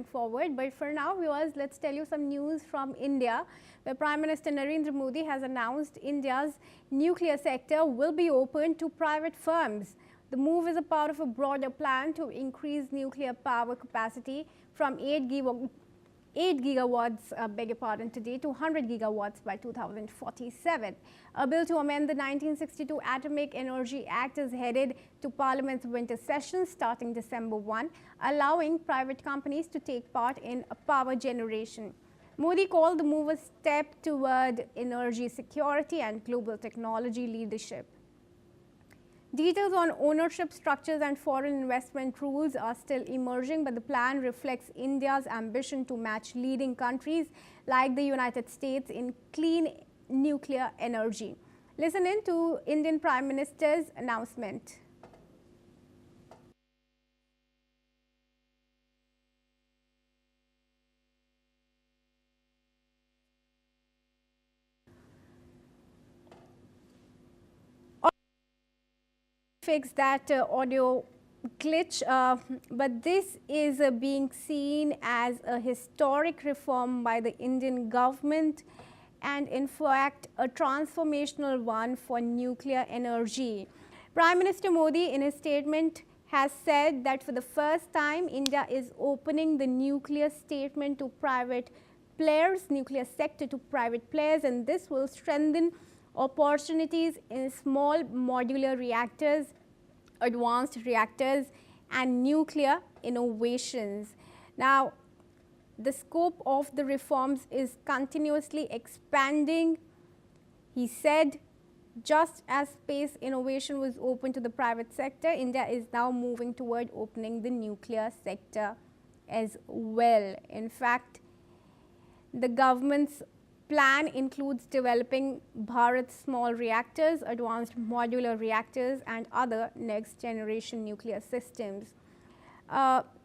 forward. But for now, viewers, let's tell you some news from India, where Prime Minister Narendra Modi has announced India's nuclear sector will be open to private firms. The move is a part of a broader plan to increase nuclear power capacity from 8 gigawatts, today to 100 gigawatts by 2047. A bill to amend the 1962 Atomic Energy Act is headed to Parliament's winter session starting December 1, allowing private companies to take part in power generation. Modi called the move a step toward energy security and global technology leadership. Details on ownership structures and foreign investment rules are still emerging, but the plan reflects India's ambition to match leading countries like the United States in clean nuclear energy. Listen in to Indian Prime Minister's announcement. Fix that audio glitch, but this is being seen as a historic reform by the Indian government and in fact a transformational one for nuclear energy. Prime Minister Modi in his statement has said that for the first time India is opening the nuclear statement to private players, nuclear sector to private players, and this will strengthen opportunities in small modular reactors, advanced reactors and nuclear innovations. Now, the scope of the reforms is continuously expanding. He said, just as space innovation was open to the private sector, India is now moving toward opening the nuclear sector as well. In fact, the government's plan includes developing Bharat's small reactors, advanced modular reactors and other next generation nuclear systems.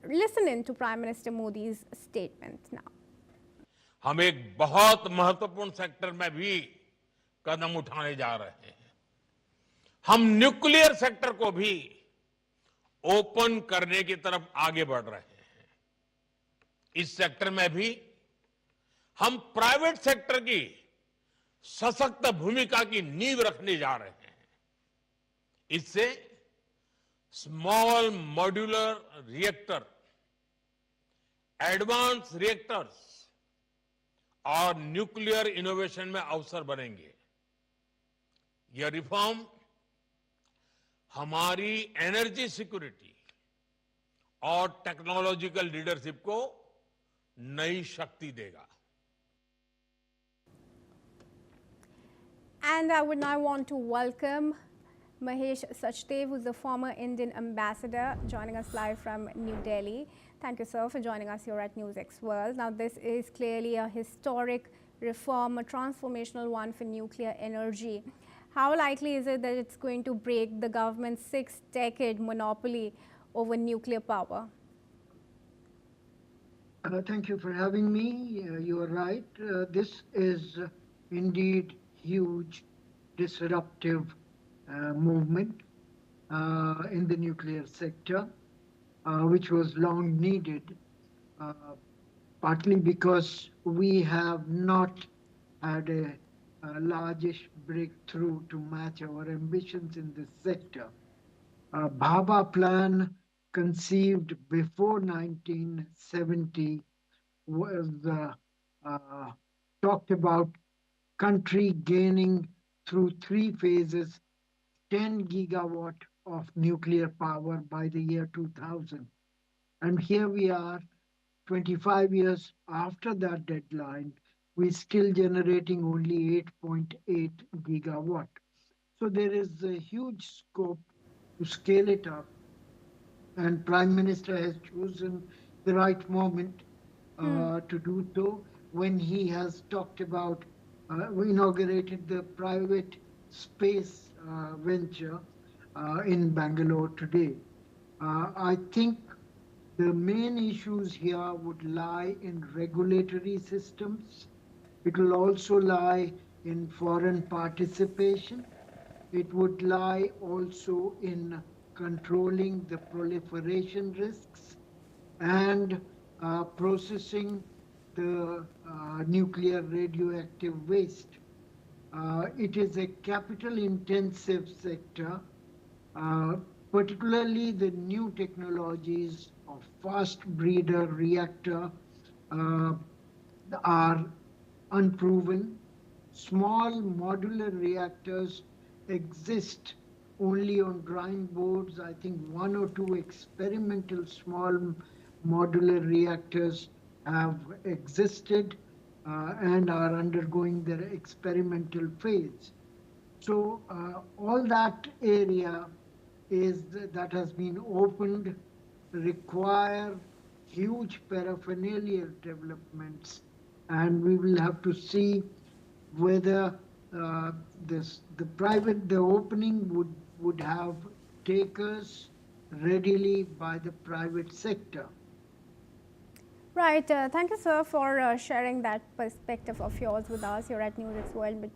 Listen in to Prime Minister Modi's statement now. हम एक बहुत महत्वपूर्ण sector में भी कदम उठाने जा रहे हैं। हम न्यूक्लियर सेक्टर को भी ओपन करने की तरफ आगे बढ़ रहे हैं। इस सेक्टर में भी हम प्राइवेट सेक्टर की सशक्त भूमिका की नींव रखने जा रहे हैं। इससे small modular reactor, advance reactors और न्यूक्लियर इनोवेशन में अवसर बनेंगे। यह रिफॉर्म हमारी एनर्जी सिक्योरिटी और टेक्नोलॉजिकल लीडरशिप को नई शक्ति देगा। And I would now want to welcome Mahesh Sachdev, who is the former Indian ambassador, joining us live from New Delhi. Thank you, sir, for joining us here at NewsX World. Now, this is clearly a historic reform, a transformational one for nuclear energy. How likely is it that it's going to break the government's 6-decade monopoly over nuclear power? Thank you for having me. You are right. This is indeed huge disruptive movement in the nuclear sector, which was long needed, partly because we have not had a largish breakthrough to match our ambitions in this sector. Bhabha plan, conceived before 1970, was talked about country gaining through 3 phases 10 gigawatt of nuclear power by the year 2000. And here we are, 25 years after that deadline, we're still generating only 8.8 gigawatt. So there is a huge scope to scale it up. And Prime Minister has chosen the right moment to do so when he has talked about we inaugurated the private space venture in Bangalore today. I think the main issues here would lie in regulatory systems. It will also lie in foreign participation. It would lie also in controlling the proliferation risks and processing the nuclear radioactive waste. It is a capital intensive sector, uh, particularly the new technologies of fast breeder reactor uh, are unproven. Small modular reactors exist only on drawing boards. I think one or two experimental small modular reactors have existed and are undergoing their experimental phase. So all that area that has been opened require huge paraphernalia developments, and we will have to see whether the opening would have takers readily by the private sector. Right. Thank you, sir, for sharing that perspective of yours with us here at NewsX World.